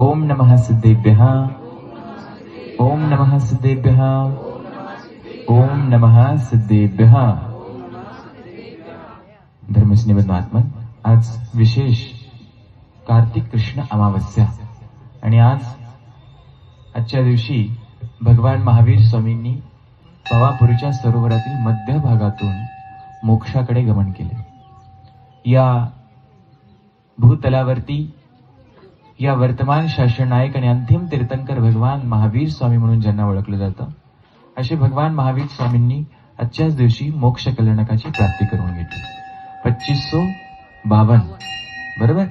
ओम नमः सिद्धेभ्यः। ओम नमः सिद्धेभ्यः। ओम नमः सिद्धेभ्यः। धर्मस्नेबंधुआत्मन, आज विशेष कार्तिक कृष्ण अमावस्या आणि आजच्या दिवशी भगवान महावीर स्वामींनी पवापुरीच्या सरोवरातील मध्य भागातून मोक्षाकडे गमन केले। या भूतलावरती या वर्तमान शासननायक आणि अंतिम तीर्थंकर भगवान महावीर स्वामी म्हणून ज्यांना ओळखलं जातं, असे भगवान महावीर स्वामींनी आजच्याच दिवशी मोक्ष कल्याणकाची प्राप्ती करून घेतली। 2552 बरोबर,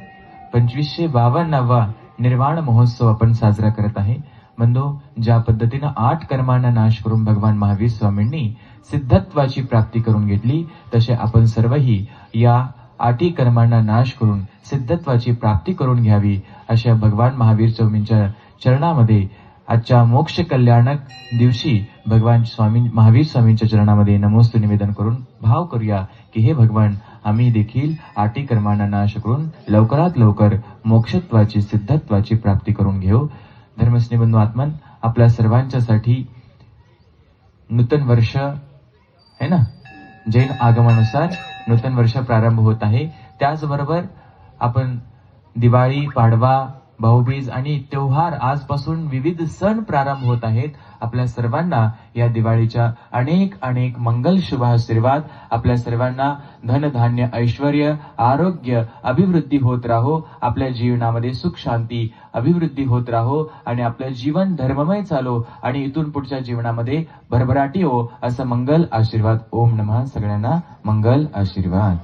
2552वा निर्वाण महोत्सव आपण साजरा करत आहे। बंधू, ज्या पद्धतीने 8 कर्मांना नाश करून भगवान महावीर स्वामींनी सिद्धत्वाची प्राप्ती करून घेतली, तसे आपण सर्वही या 8 कर्मांना नाश करून सिद्धत्वाची प्राप्ती करून घ्यावी, अशा भगवान महावीर स्वामींच्या चरणामध्ये आजच्या मोक्ष कल्याणक दिवशी भगवान महावीर स्वामींच्या चरणामध्ये नमोस्तु निवेदन करून भाव करूया की हे भगवान, आम्ही देखील 8 कर्मांना नाश करून लवकरात लवकर मोक्षत्वाची सिद्धत्वाची प्राप्ती करून घेऊ। धर्मस्नेबंधू आत्मन, आपल्या सर्वांच्यासाठी नूतन वर्ष है ना, जैन आगमनानुसार नूतन वर्ष प्रारंभ होत आहे। त्याचबरोबर आपण दिवाळी, पाडवा, भाऊबीज आणि त्योहार आजपासून विविध सण प्रारंभ होत आहेत। आपल्या सर्वांना या दिवाळीच्या अनेक अनेक मंगल शुभ आशीर्वाद। आपल्या सर्वांना धन धान्य ऐश्वर्य आरोग्य अभिवृद्धी होत राहो, आपल्या जीवनामध्ये सुख शांती अभिवृद्धी होत राहो आणि आपलं जीवन धर्ममय चालो आणि इथून पुढच्या जीवनामध्ये भरभराटी हो, असं मंगल आशीर्वाद। ओम नमः। सगळ्यांना मंगल आशीर्वाद।